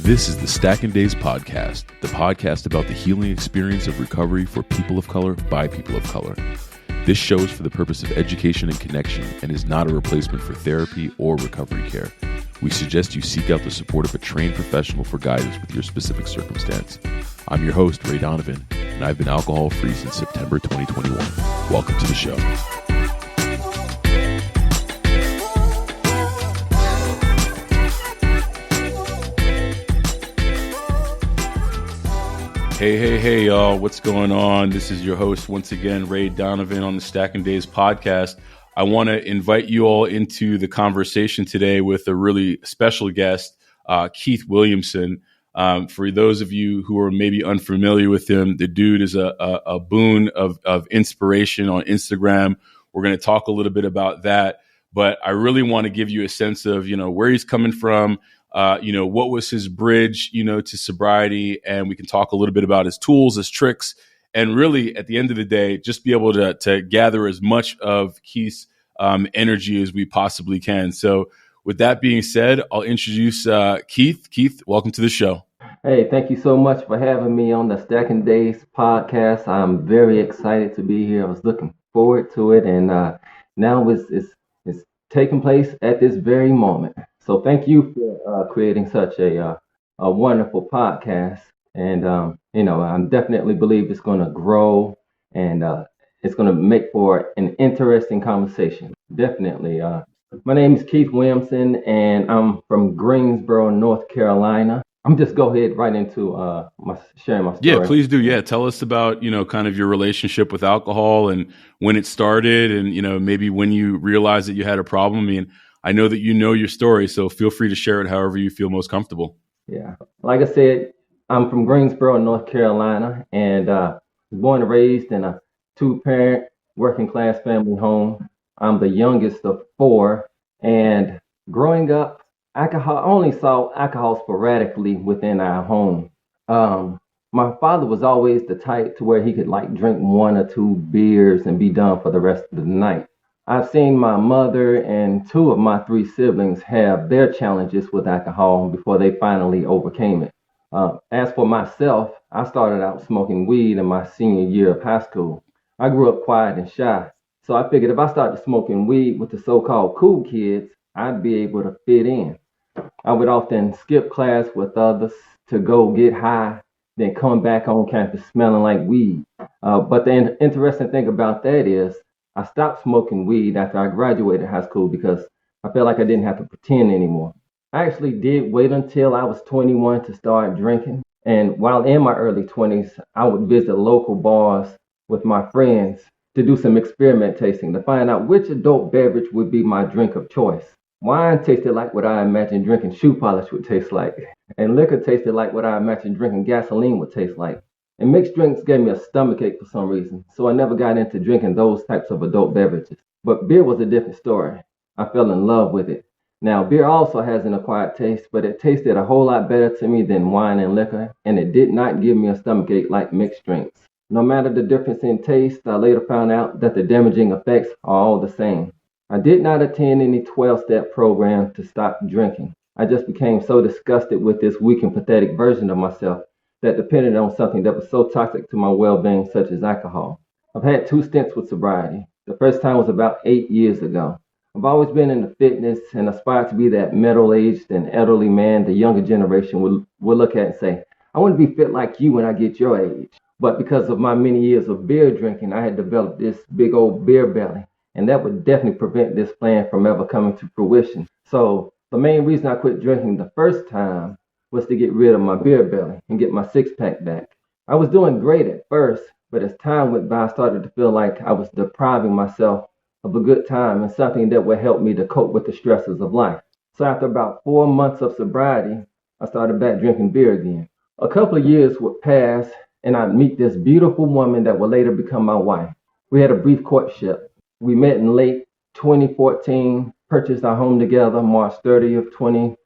This is the Stackin Days podcast, the podcast about the healing experience of recovery for people of color by people of color. This show is for the purpose of education and connection and is not a replacement for therapy or recovery care. We suggest you seek out the support of a trained professional for guidance with your specific circumstance. I'm your host, Ray Donovan, and I've been alcohol-free since September 2021. Welcome to the show. Hey, y'all. What's going on? This is your host, once again, Ray Donovan on the Stackin Days podcast. I want to invite you all into the conversation today with a really special guest, Keith Williamson. For those of you who are maybe unfamiliar with him, the dude is a boon of inspiration on Instagram. We're going to talk a little bit about that, but I really want to give you a sense of, where he's coming from. What was his bridge, to sobriety, and we can talk a little bit about his tools, his tricks, and really at the end of the day, just be able to gather as much of Keith's energy as we possibly can. So with that being said, I'll introduce Keith. Keith, welcome to the show. Hey, thank you so much for having me on the Stackin Days podcast. I'm very excited to be here. I was looking forward to it, and now it's taking place at this very moment. So thank you for creating such a wonderful podcast. And, I definitely believe it's going to grow and it's going to make for an interesting conversation. Definitely. My name is Keith Williamson, and I'm from Greensboro, North Carolina. I'm just go ahead right into sharing my story. Yeah, please do. Yeah, tell us about, kind of your relationship with alcohol and when it started and, maybe when you realized that you had a problem. I mean, I know that you know your story, so feel free to share it however you feel most comfortable. Yeah. Like I said, I'm from Greensboro, North Carolina, and born and raised in a two-parent working class family home. I'm the youngest of four, and growing up, I only saw alcohol sporadically within our home. My father was always the type to where he could drink one or two beers and be done for the rest of the night. I've seen my mother and two of my three siblings have their challenges with alcohol before they finally overcame it. As for myself, I started out smoking weed in my senior year of high school. I grew up quiet and shy, so I figured if I started smoking weed with the so-called cool kids, I'd be able to fit in. I would often skip class with others to go get high, then come back on campus smelling like weed. But the interesting thing about that is I stopped smoking weed after I graduated high school because I felt like I didn't have to pretend anymore. I actually did wait until I was 21 to start drinking. And while in my early 20s, I would visit local bars with my friends to do some experiment tasting to find out which adult beverage would be my drink of choice. Wine tasted like what I imagined drinking shoe polish would taste like. And liquor tasted like what I imagined drinking gasoline would taste like. And mixed drinks gave me a stomachache for some reason, so I never got into drinking those types of adult beverages. But beer was a different story. I fell in love with it. Now, beer also has an acquired taste, but it tasted a whole lot better to me than wine and liquor, and it did not give me a stomachache like mixed drinks. No matter the difference in taste, I later found out that the damaging effects are all the same. I did not attend any 12-step program to stop drinking. I just became so disgusted with this weak and pathetic version of myself that depended on something that was so toxic to my well-being, such as alcohol. I've had 2 stints with sobriety. The first time was about 8 years ago. I've always been into fitness and aspired to be that middle-aged and elderly man the younger generation will look at and say, I want to be fit like you when I get your age. But because of my many years of beer drinking, I had developed this big old beer belly, and that would definitely prevent this plan from ever coming to fruition. So the main reason I quit drinking the first time was to get rid of my beer belly and get my six-pack back. I was doing great at first, but as time went by, I started to feel like I was depriving myself of a good time and something that would help me to cope with the stresses of life. So after about 4 months of sobriety, I started back drinking beer again. A couple of years would pass, and I'd meet this beautiful woman that would later become my wife. We had a brief courtship. We met in late 2014, purchased our home together March 30th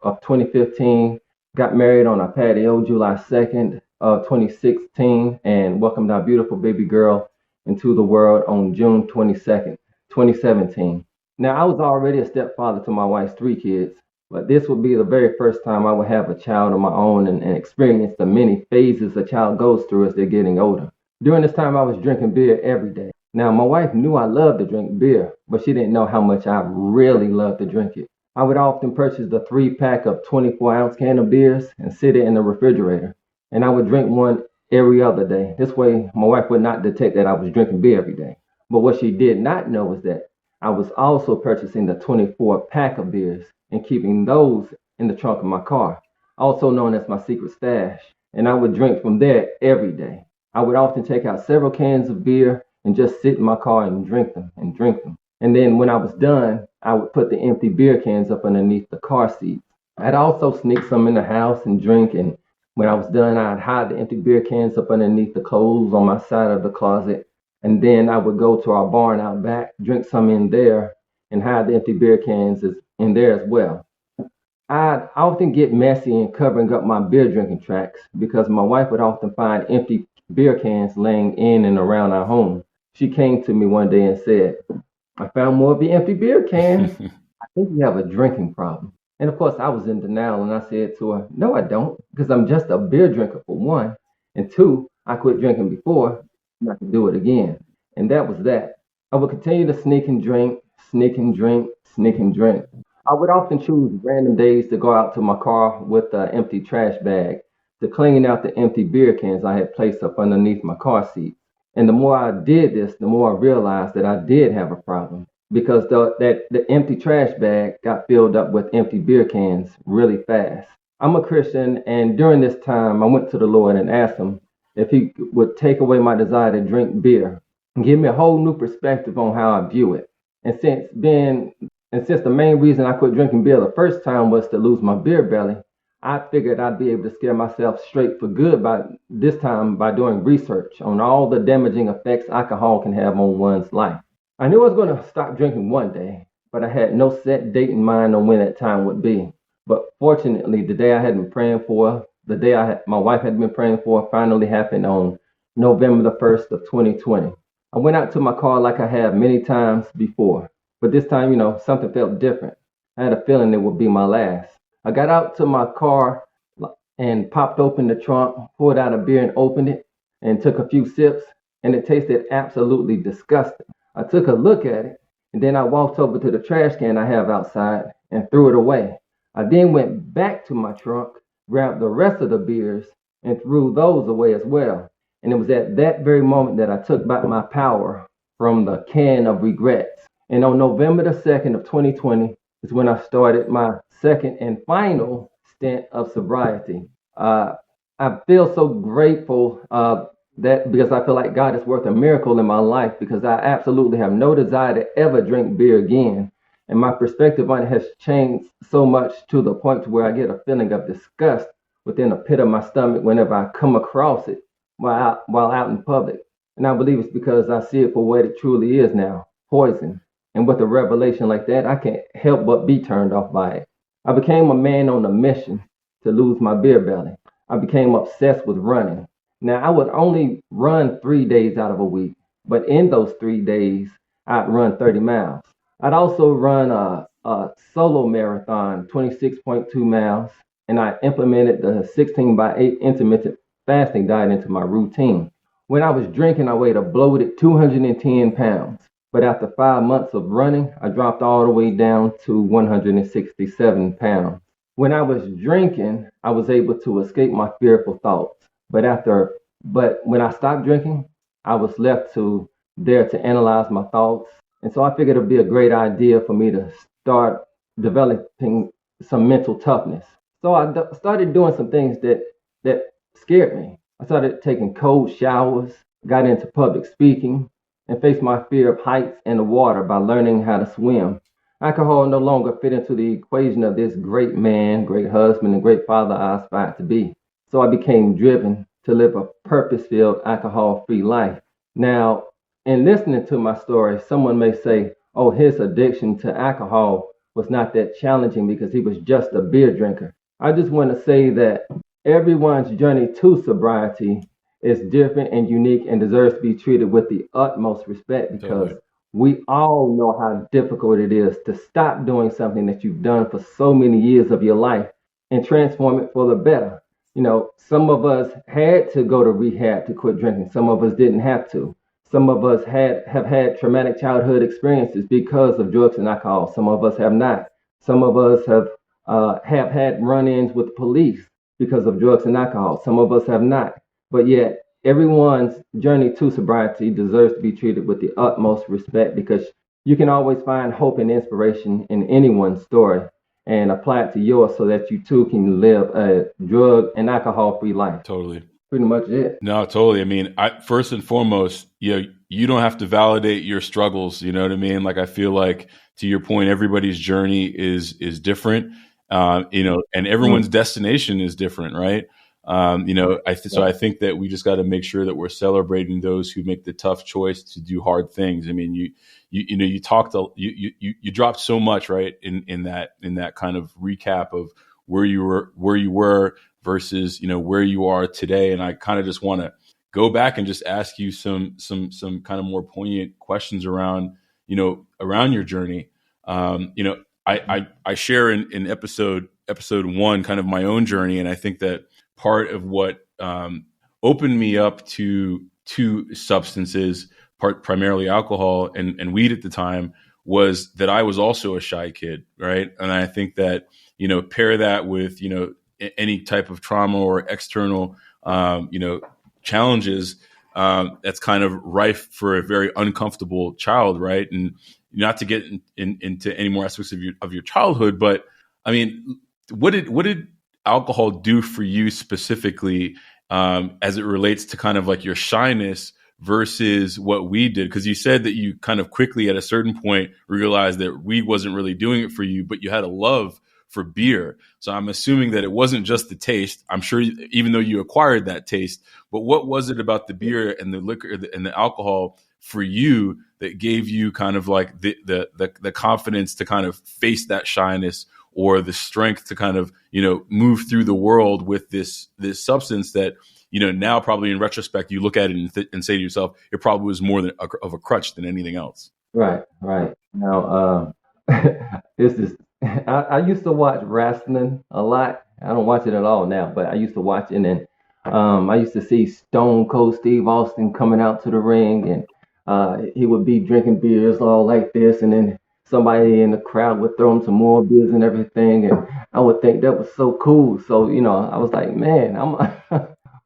of 2015, got married on our patio July 2nd of 2016, and welcomed our beautiful baby girl into the world on June 22nd, 2017. Now, I was already a stepfather to my wife's 3 kids, But this would be the very first time I would have a child of my own and experience the many phases a child goes through as they're getting older. During this time, I was drinking beer every day. Now, my wife knew I loved to drink beer, but she didn't know how much I really loved to drink it. I would often purchase the 3 pack of 24-ounce can of beers and sit it in the refrigerator, and I would drink one every other day. This way, my wife would not detect that I was drinking beer every day. But what she did not know was that I was also purchasing the 24-pack of beers and keeping those in the trunk of my car, also known as my secret stash. And I would drink from there every day. I would often take out several cans of beer and just sit in my car and drink them and drink them. And then when I was done, I would put the empty beer cans up underneath the car seat. I'd also sneak some in the house and drink. And when I was done, I'd hide the empty beer cans up underneath the clothes on my side of the closet. And then I would go to our barn out back, drink some in there, and hide the empty beer cans in there as well. I'd often get messy in covering up my beer drinking tracks because my wife would often find empty beer cans laying in and around our home. She came to me one day and said, "I found more of the empty beer cans. I think you have a drinking problem." And of course, I was in denial and I said to her, "No, I don't, because I'm just a beer drinker for one. And two, I quit drinking before and I can do it again." And that was that. I would continue to sneak and drink, sneak and drink, sneak and drink. I would often choose random days to go out to my car with an empty trash bag to clean out the empty beer cans I had placed up underneath my car seat. And the more I did this, the more I realized that I did have a problem because the empty trash bag got filled up with empty beer cans really fast. I'm a Christian, and during this time, I went to the Lord and asked Him if He would take away my desire to drink beer and give me a whole new perspective on how I view it. And since the main reason I quit drinking beer the first time was to lose my beer belly, I figured I'd be able to scare myself straight for good by this time by doing research on all the damaging effects alcohol can have on one's life. I knew I was going to stop drinking one day, but I had no set date in mind on when that time would be. But fortunately, the day I had been praying for, my wife had been praying for, finally happened on November the 1st of 2020. I went out to my car like I have many times before, but this time, something felt different. I had a feeling it would be my last. I got out to my car and popped open the trunk, poured out a beer and opened it, and took a few sips, and it tasted absolutely disgusting. I took a look at it, and then I walked over to the trash can I have outside and threw it away. I then went back to my trunk, grabbed the rest of the beers, and threw those away as well. And it was at that very moment that I took back my power from the can of regrets. And on November the 2nd of 2020 is when I started my second and final stint of sobriety. I feel so grateful that because I feel like God has worked a miracle in my life because I absolutely have no desire to ever drink beer again. And my perspective on it has changed so much to the point to where I get a feeling of disgust within the pit of my stomach whenever I come across it while out in public. And I believe it's because I see it for what it truly is now, poison. And with a revelation like that, I can't help but be turned off by it. I became a man on a mission to lose my beer belly. I became obsessed with running. Now, I would only run 3 days out of a week, but in those 3 days, I'd run 30 miles. I'd also run a solo marathon, 26.2 miles, and I implemented the 16/8 intermittent fasting diet into my routine. When I was drinking, I weighed a bloated 210 pounds. But after 5 months of running, I dropped all the way down to 167 pounds. When I was drinking, I was able to escape my fearful thoughts. But when I stopped drinking, I was left there to analyze my thoughts. And so I figured it'd be a great idea for me to start developing some mental toughness. So I started doing some things that scared me. I started taking cold showers, got into public speaking, and faced my fear of heights and the water by learning how to swim. Alcohol no longer fit into the equation of this great man, great husband, and great father I aspired to be. So I became driven to live a purpose-filled, alcohol-free life. Now, in listening to my story, someone may say, oh, his addiction to alcohol was not that challenging because he was just a beer drinker. I just want to say that everyone's journey to sobriety is different and unique and deserves to be treated with the utmost respect because we all know how difficult it is to stop doing something that you've done for so many years of your life and transform it for the better. Some of us had to go to rehab to quit drinking. Some of us didn't have to. Some of us have had traumatic childhood experiences because of drugs and alcohol. Some of us have not. Some of us have had run-ins with police because of drugs and alcohol. Some of us have not. But yet, everyone's journey to sobriety deserves to be treated with the utmost respect, because you can always find hope and inspiration in anyone's story and apply it to yours so that you too can live a drug and alcohol free life. Totally. Pretty much it. No, totally. I mean, first and foremost, you don't have to validate your struggles. You know what I mean? Like, I feel like, to your point, everybody's journey is different. And everyone's destination is different, right? So I think that we just got to make sure that we're celebrating those who make the tough choice to do hard things. I mean, you dropped so much, right, in that kind of recap of where you were versus where you are today. And I kind of just want to go back and just ask you some kind of more poignant questions around your journey. I share in episode 1 kind of my own journey, and I think that part of what opened me up to substances, primarily alcohol and weed at the time, was that I was also a shy kid, right? And I think that pair that with any type of trauma or external challenges, that's kind of rife for a very uncomfortable child, right? And not to get into any more aspects of your childhood, but I mean, what did alcohol do for you specifically, as it relates to kind of like your shyness versus what weed did? Because you said that you kind of quickly at a certain point realized that weed wasn't really doing it for you, but you had a love for beer. So I'm assuming that it wasn't just the taste. I'm sure, even though you acquired that taste, but what was it about the beer and the liquor and the alcohol for you that gave you kind of like the confidence to kind of face that shyness, or the strength to kind of move through the world with this substance that now probably in retrospect you look at it and say to yourself, it probably was more of a crutch than anything else. Right. Now, this is. I used to watch wrestling a lot. I don't watch it at all now, but I used to watch it, and I used to see Stone Cold Steve Austin coming out to the ring, and he would be drinking beers all like this, and then somebody in the crowd would throw him some more beers and everything, and I would think that was so cool. So I was like, man,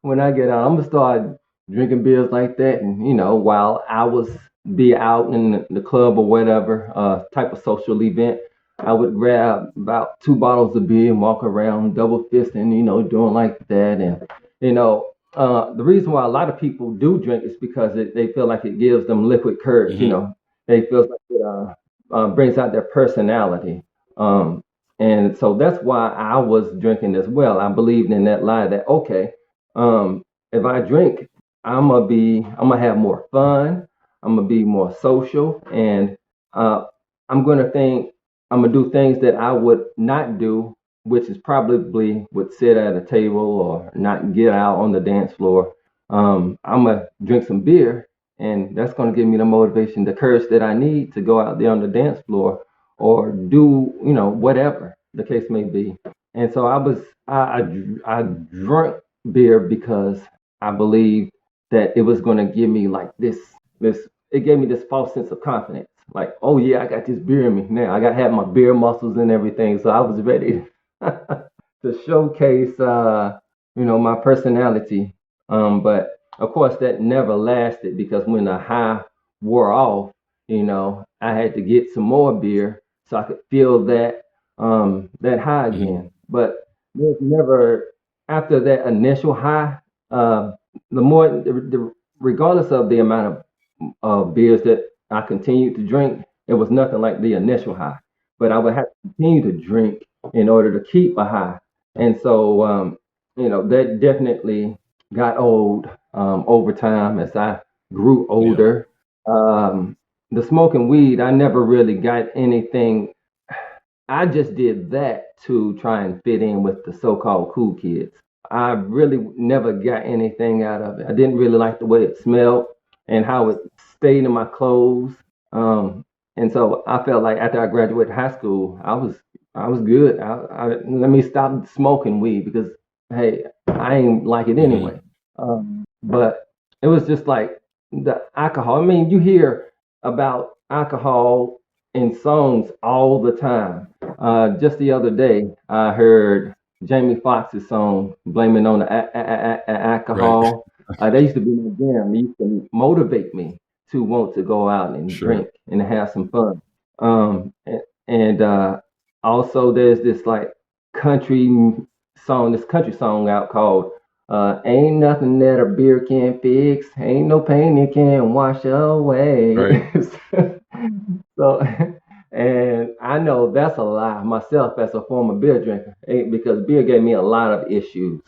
when I get out, I'm gonna start drinking beers like that, and while I was be out in the club or whatever type of social event, I would grab about 2 bottles of beer and walk around double fisting, doing like that. And, the reason why a lot of people do drink is because they feel like it gives them liquid courage. Mm-hmm. They feel like it brings out their personality. And so that's why I was drinking as well. I believed in that lie that, okay, if I drink, I'm gonna have more fun. I'm gonna be more social, and I'm gonna do things that I would not do, which is probably would sit at a table or not get out on the dance floor. I'm gonna drink some beer, and that's gonna give me the motivation, the courage that I need to go out there on the dance floor or do, whatever the case may be. And so I drank beer because I believed that it was gonna give me like this. It gave me this false sense of confidence. Like, oh yeah, I got this beer in me now. I got to have my beer muscles and everything. So I was ready to showcase, my personality. But of course, that never lasted, because when the high wore off, I had to get some more beer so I could feel that high again. But there's never, after that initial high, regardless of the amount of beers that I continued to drink, it was nothing like the initial high. But I would have to continue to drink in order to keep a high. And so, that definitely got old over time as I grew older. Yeah. The smoking weed, I never really got anything. I just did that to try and fit in with the so-called cool kids. I really never got anything out of it. I didn't really like the way it smelled and how it stayed in my clothes. And so I felt like after I graduated high school, I was good. Let me stop smoking weed because hey, I ain't like it Hmm. anyway. But it was just like the alcohol. I mean, you hear about alcohol in songs all the time. Just the other day, I heard Jamie Foxx's song "Blaming on the Right. Alcohol." They used to be my jam. They used to motivate me to want to go out and Sure. drink and have some fun. And also there's this like country this country song out called "Ain't Nothing That a Beer Can't Fix, Ain't No Pain It Can't Wash Right. Away." So, and I know that's a lie myself as a former beer drinker, because beer gave me a lot of issues,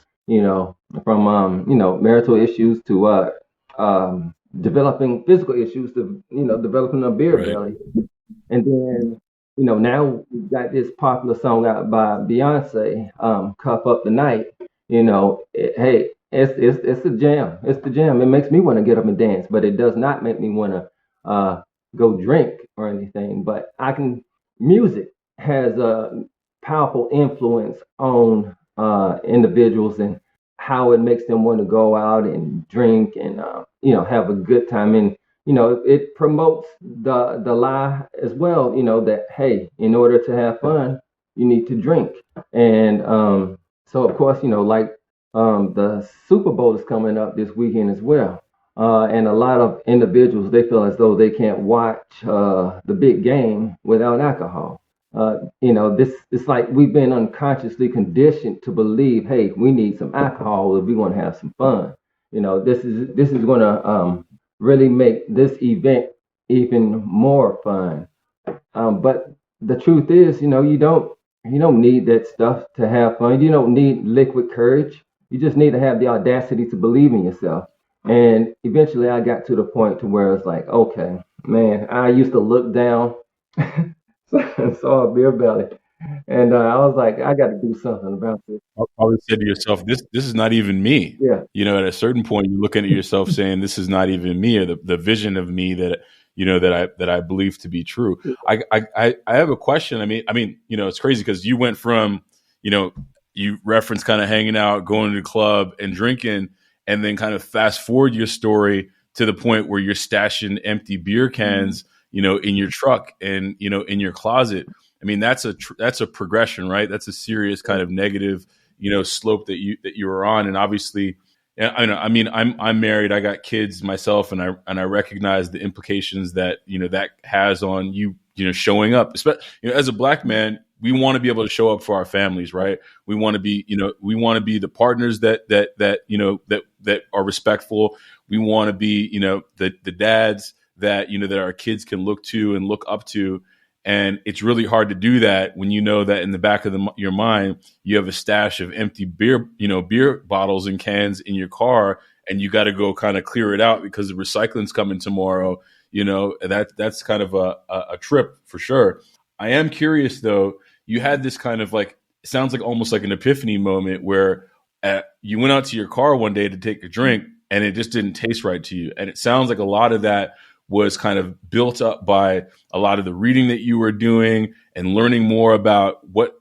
from marital issues to developing physical issues to developing a beer Right. belly. And then, now we got this popular song out by Beyonce, "Cup Up the Night." Hey, it's a jam. It's the jam. It makes me want to get up and dance, but it does not make me want to go drink or anything. But music has a powerful influence on individuals and how it makes them want to go out and drink and have a good time. And it promotes the lie as well, that hey, in order to have fun, you need to drink. And so of course, like the Super Bowl is coming up this weekend as well. And a lot of individuals, they feel as though they can't watch the big game without alcohol. This it's like we've been unconsciously conditioned to believe, hey, we need some alcohol if we want to have some fun. This is going to really make this event even more fun. But the truth is, you don't need that stuff to have fun. You don't need liquid courage. You just need to have the audacity to believe in yourself. And eventually, I got to the point to where it's like, okay, man, I used to look down, saw a beer belly, and I was like, I got to do something about this. I'll probably say to yourself, this is not even me. Yeah, At a certain point, you're looking at yourself saying, "This is not even me," or the vision of me that that I believe to be true. I have a question. I mean, it's crazy because you went from, you know, you referenced kind of hanging out, going to the club, and drinking, and then kind of fast forward your story to the point where you're stashing empty beer cans, in your truck and in your closet. I mean, that's a progression, right? That's a serious kind of negative, slope that you were on, and obviously, yeah, I know. I mean, I'm married. I got kids myself, and I recognize the implications that that has on you. Showing up, especially as a black man, we want to be able to show up for our families, right? We want to be the partners that are respectful. We want to be the dads that our kids can look to and look up to. And it's really hard to do that when you know that in the back of your mind you have a stash of empty beer bottles and cans in your car, and you got to go kind of clear it out because the recycling's coming tomorrow. That's kind of a trip for sure. I am curious though. You had this kind of like, it sounds like almost like an epiphany moment where you went out to your car one day to take a drink and it just didn't taste right to you. And it sounds like a lot of that was kind of built up by a lot of the reading that you were doing and learning more about what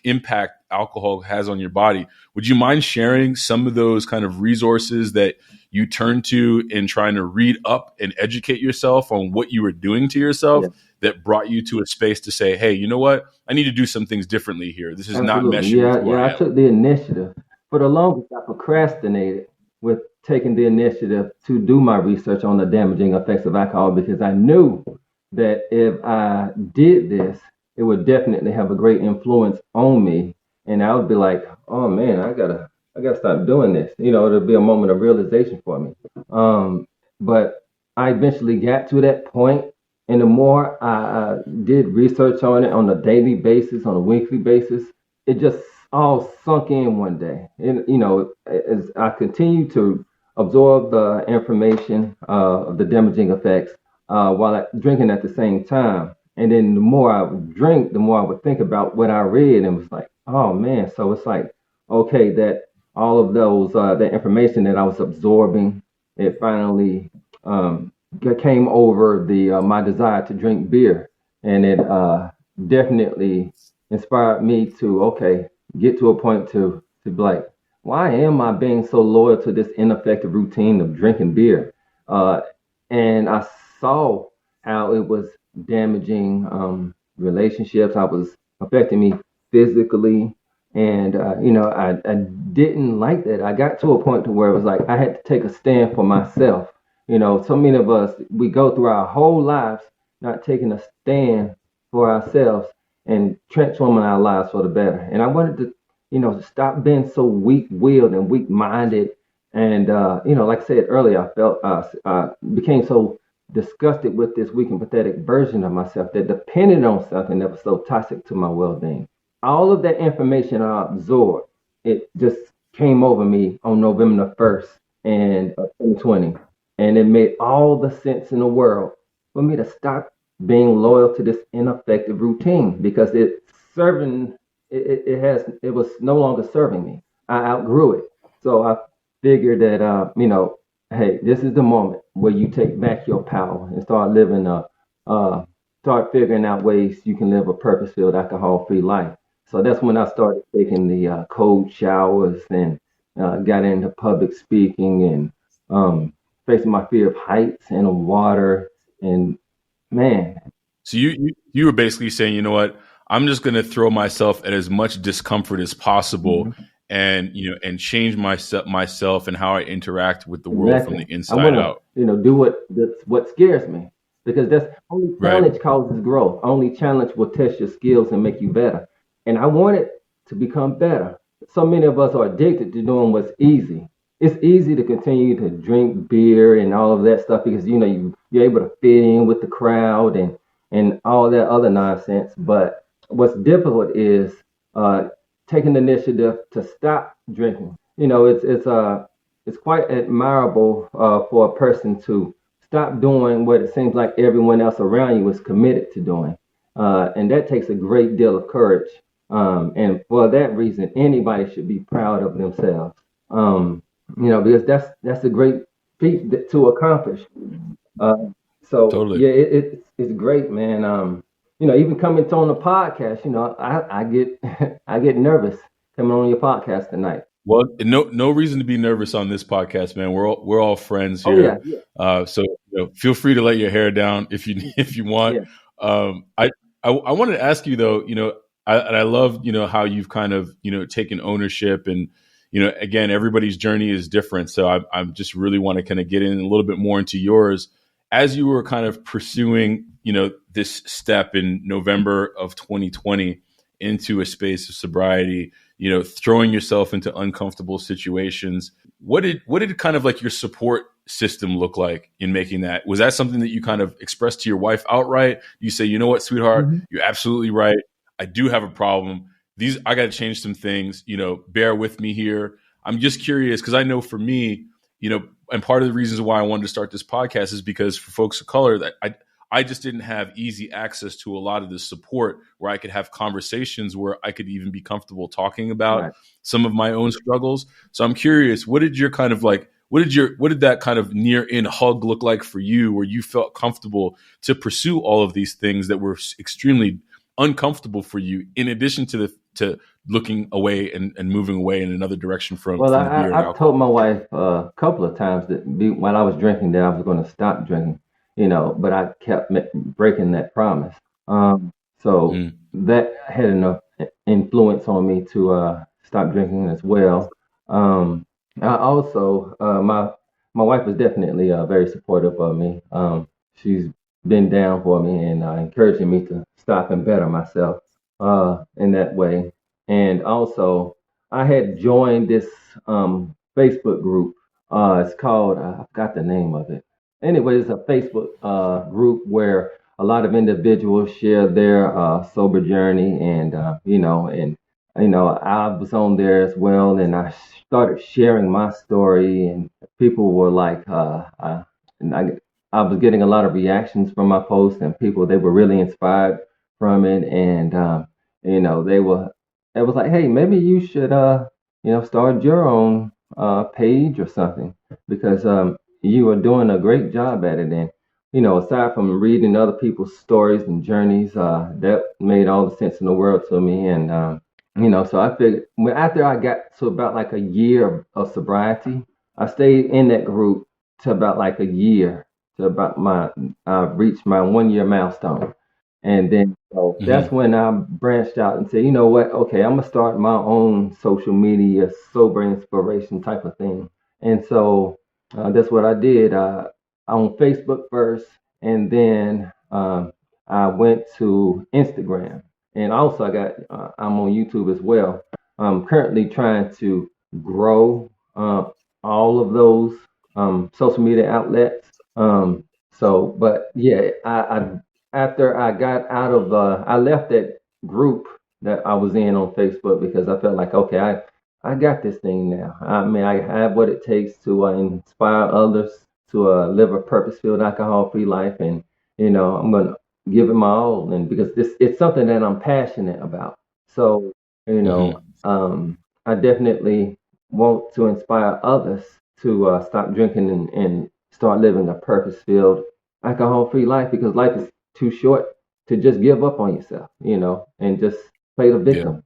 impact alcohol has on your body. Would you mind sharing some of those kind of resources that you turned to in trying to read up and educate yourself on what you were doing to yourself yeah, that brought you to a space to say, hey, you know what? I need to do some things differently here. This is not absolutely. meshing with Yeah, who yeah. I I am. took the initiative. For the longest, I procrastinated with taking the initiative to do my research on the damaging effects of alcohol because I knew that if I did this, it would definitely have a great influence on me, and I would be like, "Oh man, I gotta stop doing this." It'll be a moment of realization for me. But I eventually got to that point, and the more I did research on it on a daily basis, on a weekly basis, it just all sunk in one day. And as I continued to absorb the information of the damaging effects while drinking at the same time. And then the more I would drink, the more I would think about what I read and was like, oh man, so it's like, okay, that all of those, that information that I was absorbing, it finally came over the my desire to drink beer, and it definitely inspired me to get to a point to be like, why am I being so loyal to this ineffective routine of drinking beer? Uh, and I saw how it was damaging relationships. I was affecting me physically, and I didn't like that. I got to a point to where it was like I had to take a stand for myself. So many of us, we go through our whole lives not taking a stand for ourselves and transforming our lives for the better. And I wanted to, stop being so weak-willed and weak-minded. And, like I said earlier, I felt, became so disgusted with this weak and pathetic version of myself that depended on something that was so toxic to my well-being. All of that information I absorbed, it just came over me on November the 1st and 2020. And it made all the sense in the world for me to stop being loyal to this ineffective routine because it was no longer serving me. I outgrew it. So I figured that hey, this is the moment where you take back your power and start figuring out ways you can live a purpose-filled, alcohol-free life. So that's when I started taking the cold showers and got into public speaking and facing my fear of heights and of water. And man, So you were basically saying, you know what, I'm just going to throw myself at as much discomfort as possible, mhm, and and change myself and how I interact with the world from exactly. the I want inside to, out. do what scares me because that's only Right. challenge causes growth. Only challenge will test your skills and make you better. And I wanted to become better. So many of us are addicted to doing what's easy. It's easy to continue to drink beer and all of that stuff because you're able to fit in with the crowd and all that other nonsense. But what's difficult is uh, taking the initiative to stop drinking. It's quite admirable for a person to stop doing what it seems like everyone else around you is committed to doing, and that takes a great deal of courage. And for that reason, anybody should be proud of themselves. Because that's a great feat to accomplish. Uh, so Totally. yeah, it's great, man. Even coming to on the podcast, I get I get nervous coming on your podcast tonight. Well, no reason to be nervous on this podcast, man. We're all friends Oh yeah, here, yeah, so feel free to let your hair down if you if you want. yeah. Um, I, I wanted to ask you though, I love how you've kind of taken ownership, and again, everybody's journey is different. So I'm just really want to kind of get in a little bit more into yours as you were kind of pursuing this step in November of 2020 into a space of sobriety, throwing yourself into uncomfortable situations. What did kind of like your support system look like in making that? Was that something that you kind of expressed to your wife outright? You say, you know what, sweetheart, Hmm. you're absolutely right. I do have a problem. I got to change some things, bear with me here. I'm just curious because I know for me, and part of the reasons why I wanted to start this podcast is because for folks of color that I just didn't have easy access to a lot of this support where I could have conversations where I could even be comfortable talking about Right. some of my own struggles. So I'm curious, what did that kind of near in hug look like for you where you felt comfortable to pursue all of these things that were extremely uncomfortable for you in addition to looking away and moving away in another direction from Well, the beer and I've told alcohol? my wife a couple of times while I was drinking that I was going to stop drinking, but I kept breaking that promise. Um, so Mm. that had enough influence on me to stop drinking as well. Um, I also my wife was definitely very supportive of me. She's been down for me and encouraging me to stop and better myself in that way. And also, I had joined this Facebook group. It's called I forgot the name of it. Anyway, it's a Facebook group where a lot of individuals share their sober journey, and I was on there as well, and I started sharing my story, and people were like, and I was getting a lot of reactions from my posts, and people they were really inspired from it, and they were it was like, hey, maybe you should start your own page or something because you are doing a great job at it. aside from reading other people's stories and journeys, that made all the sense in the world to me. And so I figured after I got to about like a year of sobriety, I stayed in that group to about like a year, to about my reached my 1 year milestone. And then so that's Hmm. when I branched out and said, you know what? Okay, I'm gonna start my own social media sober inspiration type of thing. And so that's what I did. On Facebook first, and then I went to Instagram, and also I'm on YouTube as well. I'm currently trying to grow all of those social media outlets. But yeah, after I got out of I left that group that I was in on Facebook because I felt like, okay, I got this thing now. I mean, I have what it takes to inspire others to live a purpose-filled, alcohol-free life, and I'm gonna give it my all, and because this it's something that I'm passionate about. So Hmm. I definitely want to inspire others to stop drinking and start living a purpose-filled, alcohol-free life because life is too short to just give up on yourself, and just play the Yeah. victim.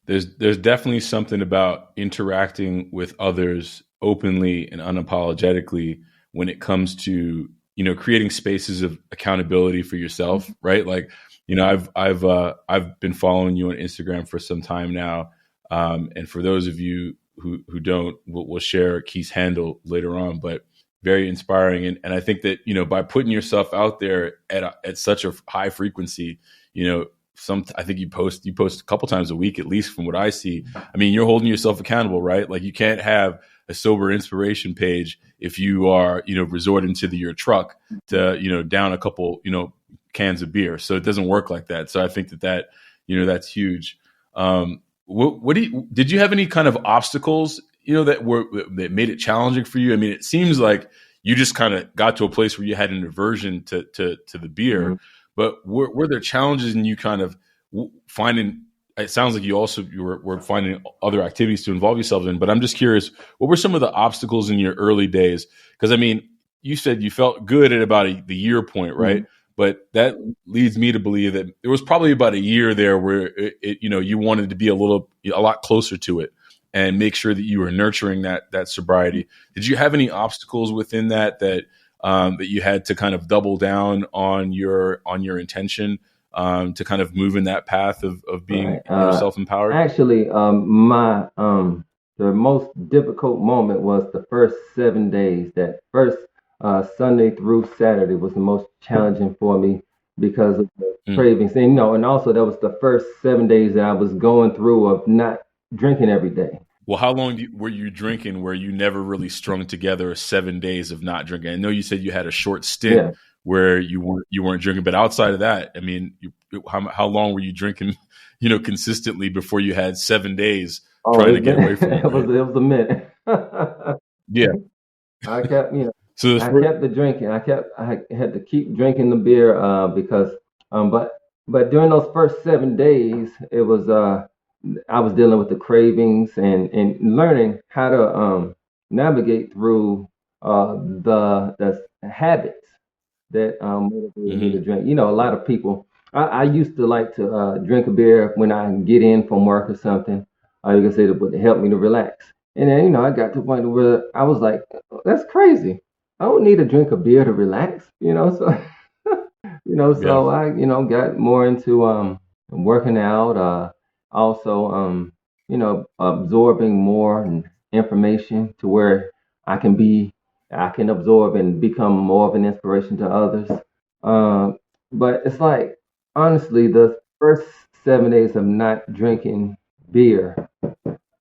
There's definitely something about interacting with others openly and unapologetically when it comes to creating spaces of accountability for yourself, right? Like, I've been following you on Instagram for some time now, and for those of you who don't, we'll share Keith's handle later on, but very inspiring. And I think that by putting yourself out there at such a high frequency, you know I think you post a couple times a week, at least from what I see. I mean, you're holding yourself accountable, right? Like, you can't have a sober inspiration page if you are resorting to your truck to down a couple cans of beer. So it doesn't work like that. So I think that's huge. What did you have any kind of obstacles that made it challenging for you? I mean, it seems like you just kind of got to a place where you had an aversion to the beer, Mhm. but were there challenges in you kind of finding? It sounds like you were finding other activities to involve yourself in. But I'm just curious, what were some of the obstacles in your early days? Because I mean, you said you felt good at about the year point, right? Mhm. But that leads me to believe that there was probably about a year there where you wanted to be a lot closer to it and make sure that you were nurturing that sobriety. Did you have any obstacles within that you had to kind of double down on your intention to kind of move in that path of being Right. self empowered? Actually, my the most difficult moment was the first 7 days. That first Sunday through Saturday was the most challenging for me because of the Mm. cravings, and and also that was the first 7 days that I was going through of not drinking every day. Well, how long were you drinking where you never really strung together 7 days of not drinking? I know you said you had a short stint Yeah. where you weren't drinking, but outside of that, I mean, how long were you drinking, consistently before you had 7 days Oh, trying to it's get been away from it, right? it was a minute. Yeah. I kept, So the I first, kept the drinking. I had to keep drinking the beer because, but during those first 7 days, it was I was dealing with the cravings and learning how to navigate through the habits that motivated me to Mhm. drink. A lot of people. I used to like to drink a beer when I get in from work or something. You can say that would help me to relax. And then I got to the point where I was like, that's crazy. I don't need to drink a beer to relax. So Yeah. so I got more into working out. Also absorbing more information to where I can be I can absorb and become more of an inspiration to others. Um, but it's like, honestly, the first 7 days of not drinking beer,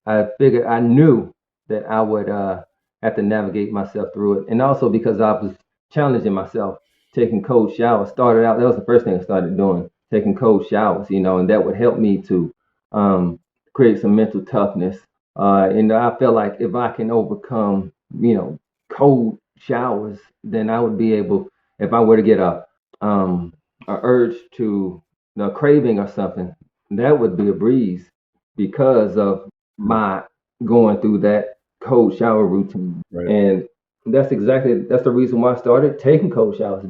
I knew that I would have to navigate myself through it, and also because I was challenging myself, taking cold showers. Started out that was the first thing I started doing, taking cold showers, and that would help me to um, create some mental toughness. And I feel like if I can overcome, cold showers, then I would be able. If I were to get a urge to craving or something, that would be a breeze because of my going through that cold shower routine. Right. And that's the reason why I started taking cold showers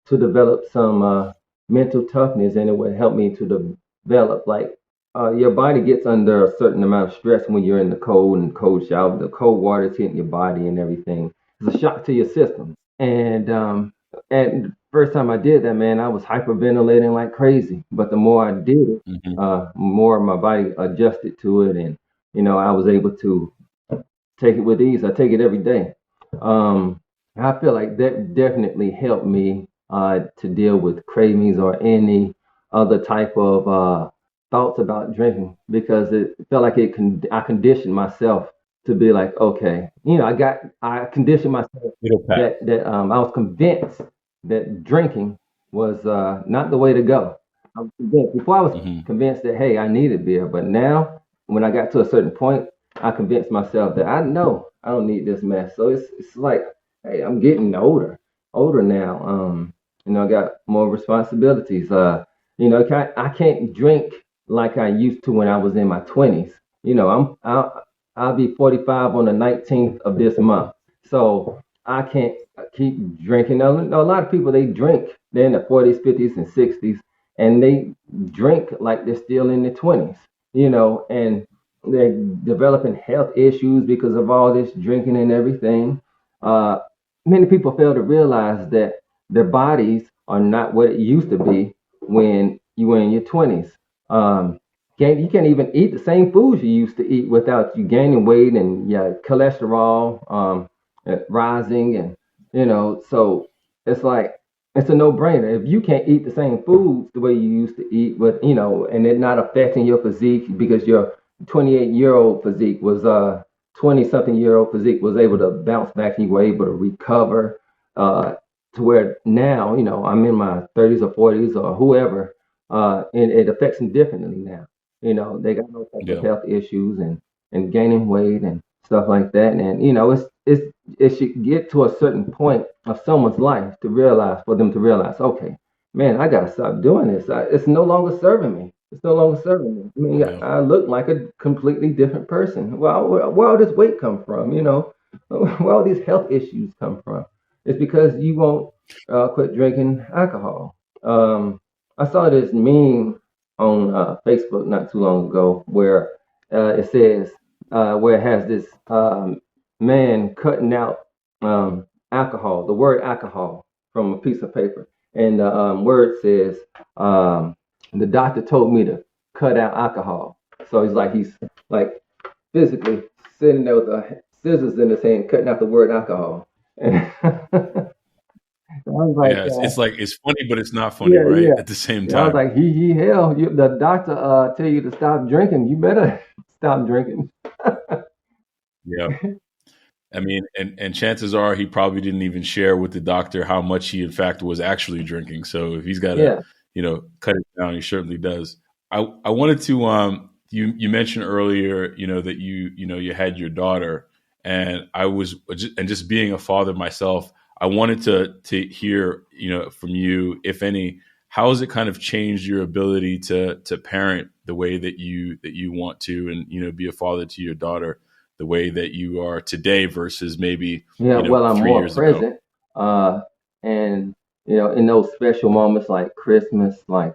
to develop some mental toughness, and it would help me to develop like your body gets under a certain amount of stress when you're in the cold shower. The cold water is hitting your body and everything. It's a shock to your system. And first time I did that, man, I was hyperventilating like crazy. But the more I did it, Hmm. more my body adjusted to it, and I was able to take it with ease. I take it every day. Um, I feel like that definitely helped me to deal with cravings or any other type of thoughts about drinking, because it felt like I conditioned myself to be like, okay, I conditioned myself It'll pass. that I was convinced that drinking was not the way to go. I was convinced before. I was Hmm. convinced that, hey, I needed beer, but now when I got to a certain point, I convinced myself that I know I don't need this mess. So it's like, hey, I'm getting older now. I got more responsibilities. I can't drink like I used to when I was in my 20s. I'll be 45 on the 19th of this month. So I can't keep drinking. Now, a lot of people, they drink. They're in the 40s, 50s, and 60s, and they drink like they're still in their 20s. And they're developing health issues because of all this drinking and everything. Uh, Many people fail to realize that their bodies are not what it used to be when you were in your 20s. You can't even eat the same foods you used to eat without you gaining weight and cholesterol rising, and so it's like it's a no-brainer. If you can't eat the same foods the way you used to eat, with and it not affecting your physique, because your 28-year-old physique was 20-something-year-old physique was able to bounce back, and you were able to recover uh, to where now, I'm in my 30s or 40s or whoever, and it affects them differently now. They got all types of Yeah. health issues and gaining weight and stuff like that. And it should get to a certain point of someone's life for them to realize, okay, man, I gotta stop doing this. It's no longer serving me. It's no longer serving me. I mean, Yeah. I look like a completely different person. Well, where all this weight come from? Where all these health issues come from? It's because you won't quit drinking alcohol. I saw this meme on Facebook not too long ago where it says where it has this man cutting out alcohol, the word alcohol, from a piece of paper, and the word says, um, "The doctor told me to cut out alcohol." So he's like physically sitting there with the scissors in his hand, cutting out the word alcohol. And I was like, Yeah. It's it's funny, but it's not funny, yeah, right? yeah. At the same Yeah, I was time. like, hell, the doctor tell you to stop drinking. You better stop drinking. Yeah. I mean, and chances are he probably didn't even share with the doctor how much he in fact was actually drinking. So if he's got to, Yeah, cut it down, he certainly does. I wanted to you mentioned earlier, that you had your daughter, and just being a father myself, I wanted to hear, from you, if any, how has it kind of changed your ability to parent the way that you want to, and be a father to your daughter the way that you are today versus maybe yeah. Well, I'm 3 more years ago. present, and in those special moments like Christmas, like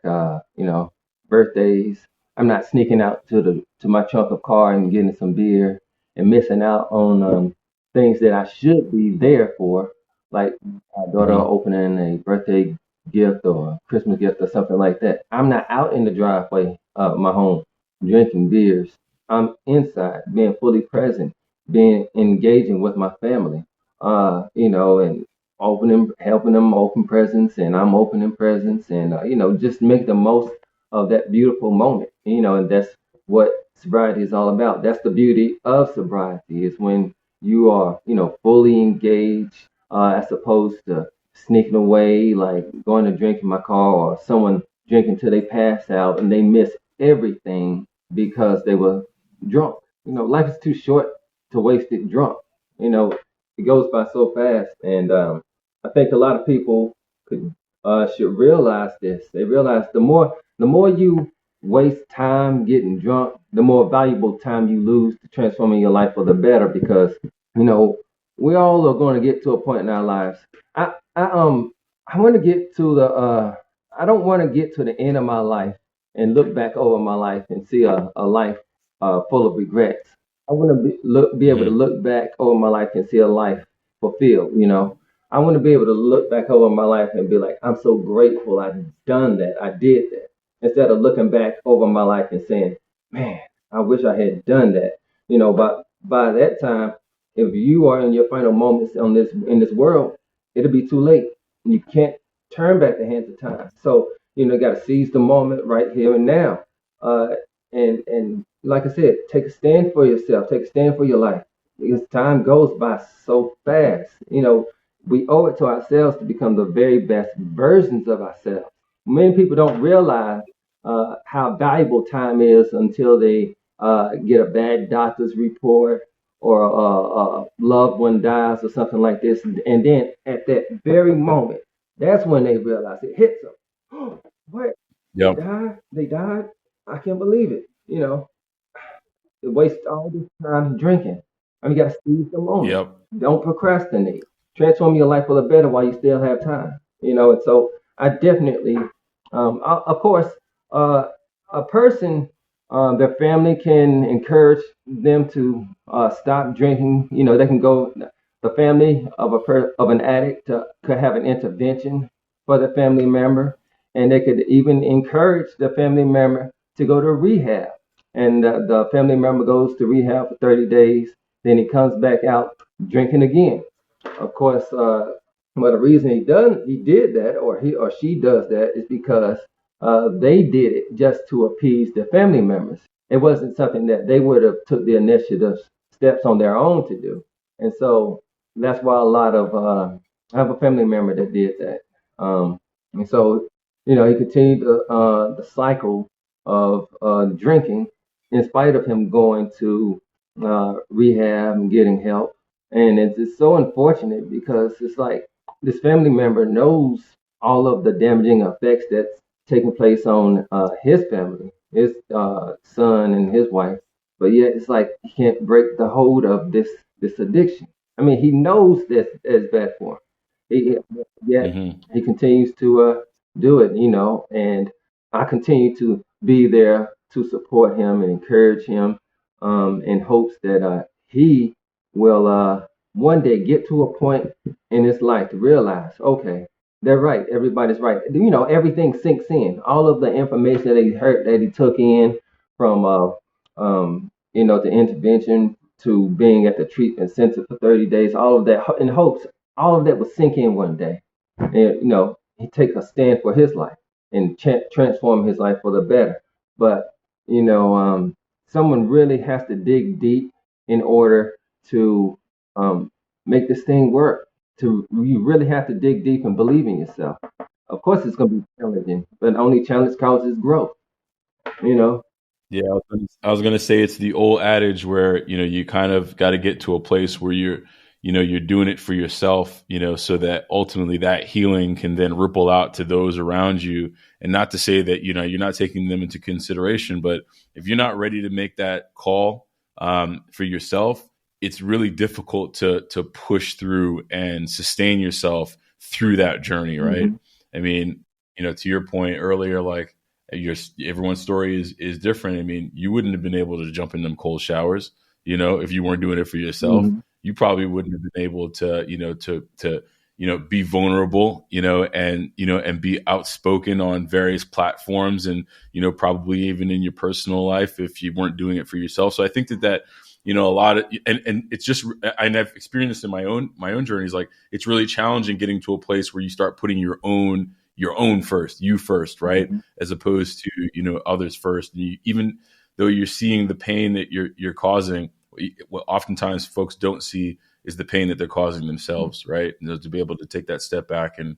birthdays, I'm not sneaking out to my trunk of car and getting some beer and missing out on things that I should be there for, like my daughter Hmm. opening a birthday gift or a Christmas gift or something like that. I'm not out in the driveway of my home drinking beers. I'm inside, being fully present, being engaging with my family, and helping them open presents, and I'm opening presents, and just make the most of that beautiful moment. And that's what sobriety is all about. That's the beauty of sobriety, is when you are, fully engaged, as opposed to sneaking away, like going to drink in my car, or someone drinking till they pass out and they miss everything because they were drunk. Life is too short to waste it drunk. You know, it goes by so fast, and I think a lot of people should realize this. They realize the more you waste time getting drunk, the more valuable time you lose to transforming your life for the better. Because you know we all are going to get to a point in our lives. I want to get to the I don't want to get to the end of my life and look back over my life and see a life full of regrets. I want to be able to Hmm. look back over my life and see a life fulfilled. I want to be able to look back over my life and be like, I'm so grateful I done that, I did that, instead of looking back over my life and saying, man, I wish I had done that. But by that time, if you are in your final moments on this in this world, it'll be too late. You can't turn back the hands of time. So you got to seize the moment right here and now. Uh, and like I said, take a stand for yourself. Take a stand for your life because time goes by so fast. We owe it to ourselves to become the very best versions of ourselves. Many people don't realize how valuable time is until they get a bad doctor's report or a loved one dies or something like this. And then at that very moment, that's when they realize it hits them. What? They Yep. died? They died? I can't believe it. They waste all this time drinking. You got to seize the moment. Yep. Don't procrastinate. Transform your life for the better while you still have time. And so I definitely, of course, uh, a person, their family can encourage them to stop drinking. They can go. The family of of an addict could have an intervention for the family member, and they could even encourage the family member to go to rehab. And the family member goes to rehab for 30 days. Then he comes back out drinking again. Of course, well, the reason he did that, or he or she does that, is because they did it just to appease their family members. It wasn't something that they would have took the initiative steps on their own to do. And so that's why a lot of I have a family member that did that. And so he continued the cycle of drinking in spite of him going to rehab and getting help. And it's so unfortunate because it's like this family member knows all of the damaging effects that's taking place on his family, his son and his wife. But yet it's like he can't break the hold of this addiction. I mean, he knows that it's bad for him. He, Yet Hmm. he continues to do it, and I continue to be there to support him and encourage him in hopes that he will one day get to a point in his life to realize, okay, they're right, everybody's right. Everything sinks in. All of the information that he heard, that he took in from the intervention to being at the treatment center for 30 days, all of that in hopes, all of that will sink in one day. And he take a stand for his life and transform his life for the better. But someone really has to dig deep in order to make this thing work. You really have to dig deep and believe in yourself. Of course, it's going to be challenging, but only challenge causes growth. You know. Yeah, I was gonna say it's the old adage where you kind of got to get to a place where you're doing it for yourself, so that ultimately that healing can then ripple out to those around you. And not to say that you're not taking them into consideration, but if you're not ready to make that call for yourself, it's really difficult to push through and sustain yourself through that journey, right? Mhm. I mean, to your point earlier, like everyone's story is different. I mean, you wouldn't have been able to jump in them cold showers, if you weren't doing it for yourself. Mhm. You probably wouldn't have been able to, be vulnerable, and be outspoken on various platforms, and probably even in your personal life if you weren't doing it for yourself. So I think that a lot of and it's just, and I've experienced this in my own journeys. Like, it's really challenging getting to a place where you start putting your own first, you first, right? Mhm. As opposed to, others first. And even though you're seeing the pain that you're causing, what oftentimes folks don't see is the pain that they're causing themselves, right? And to be able to take that step back and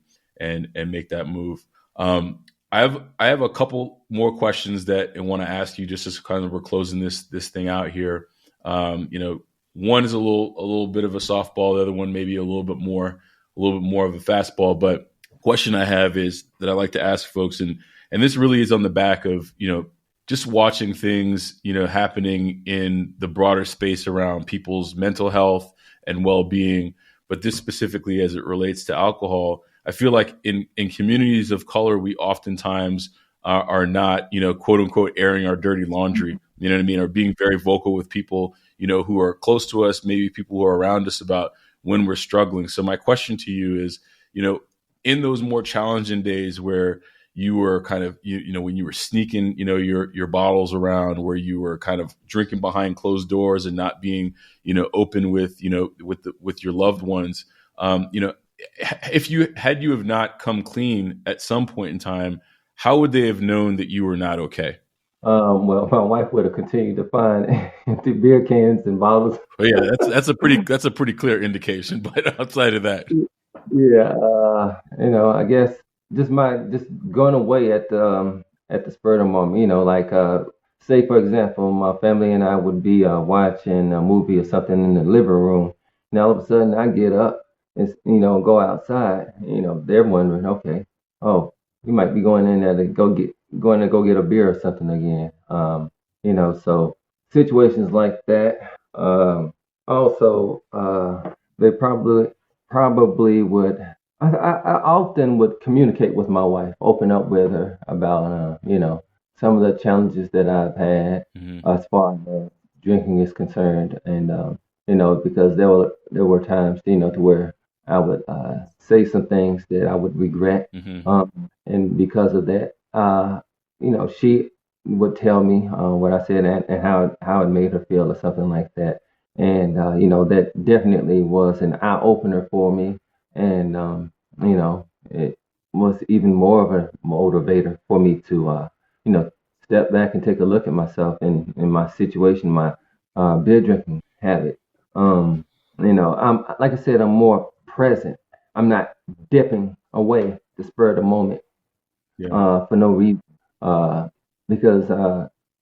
make that move. I have a couple more questions that I want to ask you, just as kind of we're closing this thing out here. One is a little bit of a softball. The other one maybe a little bit more of a fastball. But question I have is that I like to ask folks, and this really is on the back of just watching things happening in the broader space around people's mental health and well-being. But this specifically, as it relates to alcohol, I feel like in communities of color, we oftentimes are not, quote unquote, airing our dirty laundry, you know what I mean, or being very vocal with people, who are close to us, maybe people who are around us, about when we're struggling. So my question to you is, in those more challenging days where you were kind of, when you were sneaking, your bottles around, where you were kind of drinking behind closed doors and not being, open with, with your loved ones, if you have not come clean at some point in time, how would they have known that you were not okay? Well, my wife would have continued to find empty beer cans and bottles. Oh yeah, that's a pretty clear indication. But outside of that, Yeah, I guess just going away at the spur of the moment. Like say for example, my family and I would be watching a movie or something in the living room, and all of a sudden I get up and go outside. They're wondering, okay, oh, you might be going in there to go get a beer or something again. So situations like that. Also, they probably would. I often would communicate with my wife, open up with her about some of the challenges that I've had hmm as far as drinking is concerned, and because there were times to where I would say some things that I would regret, hmm and because of that, she would tell me what I said, and how it made her feel or something like that. And that definitely was an eye opener for me, and it was even more of a motivator for me to step back and take a look at myself and in my situation, my beer drinking habit. I'm, like I said, I'm more present. I'm not dipping away to spur of the moment yeah, for no reason, uh, because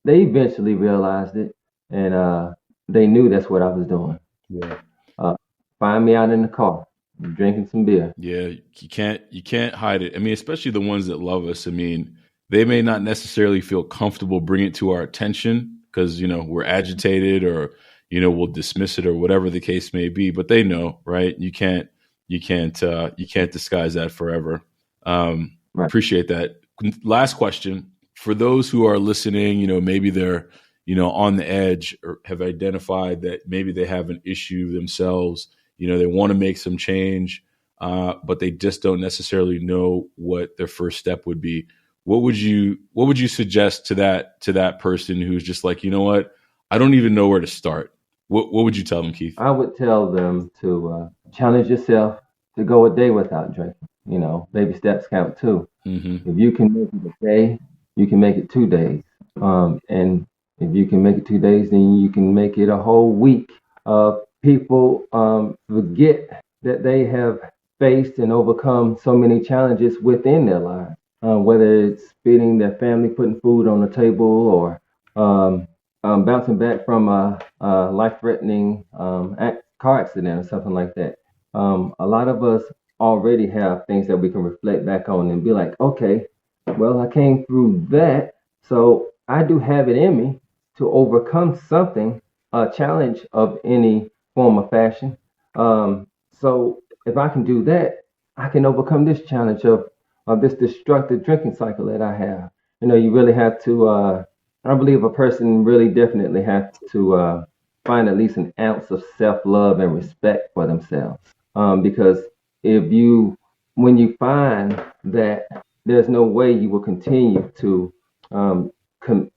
they eventually realized it, and they knew that's what I was doing. yeah. Uh, Find me out in the car, drinking some beer. Yeah, you can't hide it. I mean, especially the ones that love us. I mean, they may not necessarily feel comfortable bringing it to our attention because we're agitated, or we'll dismiss it, or whatever the case may be. But they know, right? You can't disguise that forever. Right. Appreciate that. Last question for those who are listening. Maybe they're on the edge, or have identified that maybe they have an issue themselves. They want to make some change, but they just don't necessarily know what their first step would be. What would you suggest to that person who's just like, what, I don't even know where to start? What would you tell them, Keith? I would tell them to challenge yourself to go a day without drinking. Baby steps count too. hmm If you can make it a day, you can make it 2 days. And if you can make it 2 days, then you can make it a whole week. People forget that they have faced and overcome so many challenges within their lives, whether it's feeding their family, putting food on the table, or bouncing back from a life-threatening car accident or something like that. A lot of us already have things that we can reflect back on and be like, okay, well, I came through that, so I do have it in me to overcome something, a challenge of any form of fashion. So if I can do that, I can overcome this challenge of this destructive drinking cycle that I have. You really have to. I believe a person really definitely has to find at least an ounce of self-love and respect for themselves. Because if you, when you find that there's no way you will continue to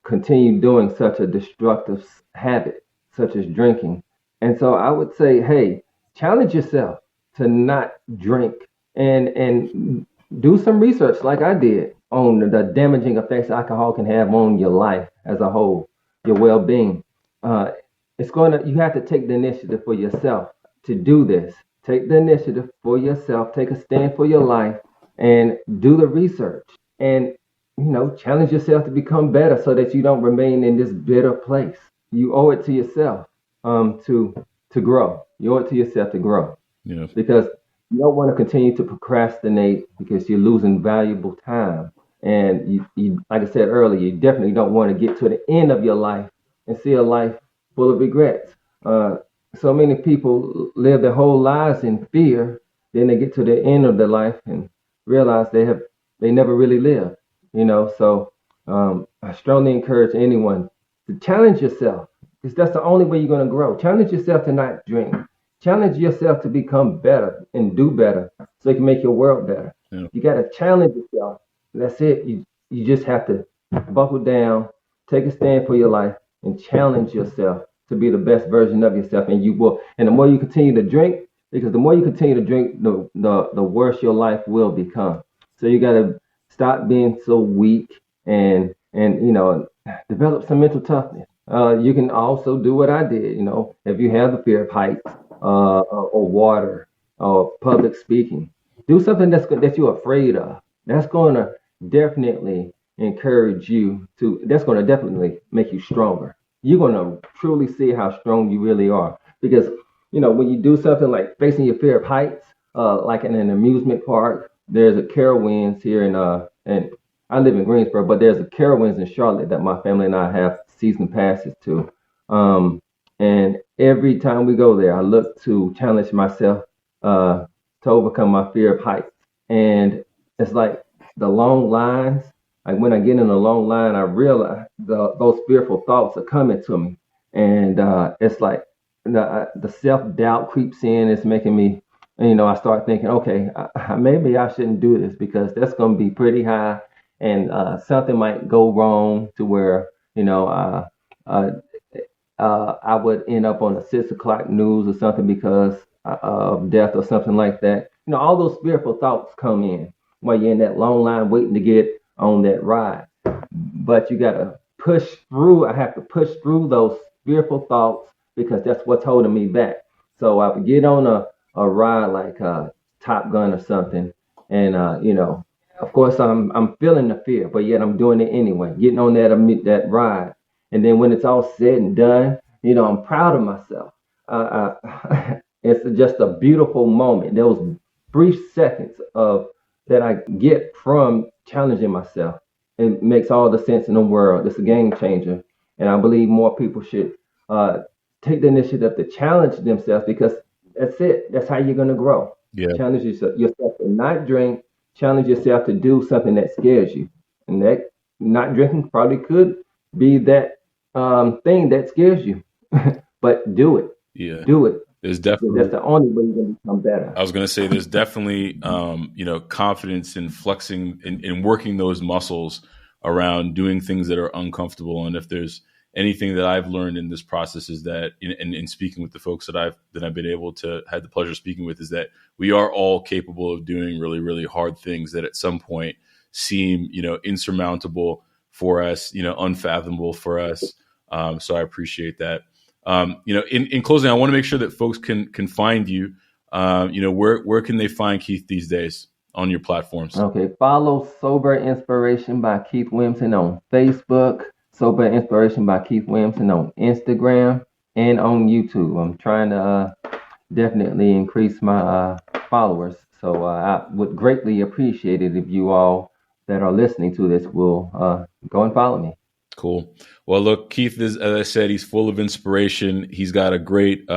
continue doing such a destructive habit, such as drinking. And so I would say, hey, challenge yourself to not drink, and do some research like I did on the damaging effects alcohol can have on your life as a whole, your well-being. Uh, you have to take the initiative for yourself to do this. Take the initiative for yourself, take a stand for your life, and do the research. And challenge yourself to become better so that you don't remain in this bitter place. You owe it to yourself to grow. You owe it to yourself to grow, Yeah. because you don't want to continue to procrastinate because you're losing valuable time. And you, like I said earlier, you definitely don't want to get to the end of your life and see a life full of regrets. Uh, so many people live their whole lives in fear. Then they get to the end of their life and realize they never really lived. So I strongly encourage anyone to challenge yourself, because that's the only way you're going to grow. Challenge yourself to not drink. Challenge yourself to become better and do better so you can make your world better. Yeah. You got to challenge yourself. That's it. You just have to buckle down, take a stand for your life, and challenge yourself to be the best version of yourself. And you will. And the more you continue to drink, because the more you continue to drink, the worse your life will become. So you got to stop being so weak and develop some mental toughness. You can also do what I did. If you have the fear of heights or water or public speaking, do something that you're afraid of. That's going to definitely encourage you to. That's going to definitely make you stronger. You're going to truly see how strong you really are, because when you do something like facing your fear of heights, like in an amusement park, there's a Carowinds here and I live in Greensboro, but there's a Carowinds in Charlotte that my family and I have season passes to. And every time we go there, I look to challenge myself to overcome my fear of heights. And it's like the long lines. Like when I get in a long line, I realize those fearful thoughts are coming to me, and it's like the self-doubt creeps in. It's making me, I start thinking, okay, maybe I shouldn't do this because that's going to be pretty high, and something might go wrong to where, I would end up on the 6 o'clock news or something because of death or something like that. All those fearful thoughts come in while you're in that long line waiting to get on that ride. But you got to push through. I have to push through those fearful thoughts because that's what's holding me back. So I would get on a ride like Top Gun or something, and of course I'm feeling the fear, but yet I'm doing it anyway. Getting on that ride, and then when it's all said and done, I'm proud of myself. It's just a beautiful moment. Those brief seconds that I get from challenging myself, it makes all the sense in the world. It's a game changer, and I believe more people should take the initiative to challenge themselves, because that's it. That's how you're going to grow. Yeah. Challenge yourself to not drink. Challenge yourself to do something that scares you, and that not drinking probably could be that thing that scares you. But do it. Yeah, do it. There's definitely, that's the only way you're going to become better. I was going to say there's definitely confidence in flexing in working those muscles around doing things that are uncomfortable. And if there's anything that I've learned in this process is that in speaking with the folks that I've been able to have the pleasure of speaking with, is that we are all capable of doing really, really hard things that at some point seem insurmountable for us, unfathomable for us. So I appreciate that. In closing, I want to make sure that folks can find you. Where can they find Keith these days on your platforms? Okay, follow Sober Inspiration by Keith Williamson on Facebook, Sober Inspiration by Keith Williamson on Instagram, and on YouTube. I'm trying to definitely increase my followers, so I would greatly appreciate it if you all that are listening to this will go and follow me. Cool. Well, look, Keith is, as I said, he's full of inspiration. He's got a great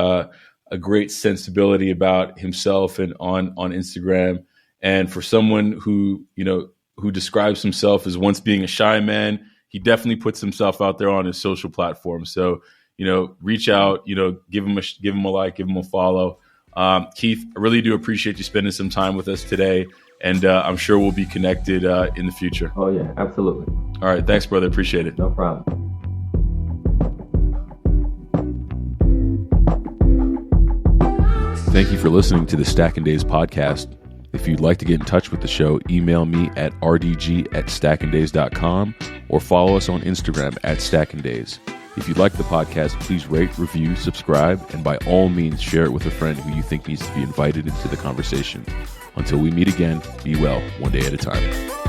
sensibility about himself and on Instagram. And for someone who describes himself as once being a shy man, he definitely puts himself out there on his social platforms. So, reach out, give him a like, give him a follow. Keith, I really do appreciate you spending some time with us today. And I'm sure we'll be connected in the future. Oh, yeah, absolutely. All right. Thanks, brother. Appreciate it. No problem. Thank you for listening to the Stackin Days podcast. If you'd like to get in touch with the show, email me at rdg@stackindays.com or follow us on Instagram at Stackin Days. If you like the podcast, please rate, review, subscribe, and by all means, share it with a friend who you think needs to be invited into the conversation. Until we meet again, be well, one day at a time.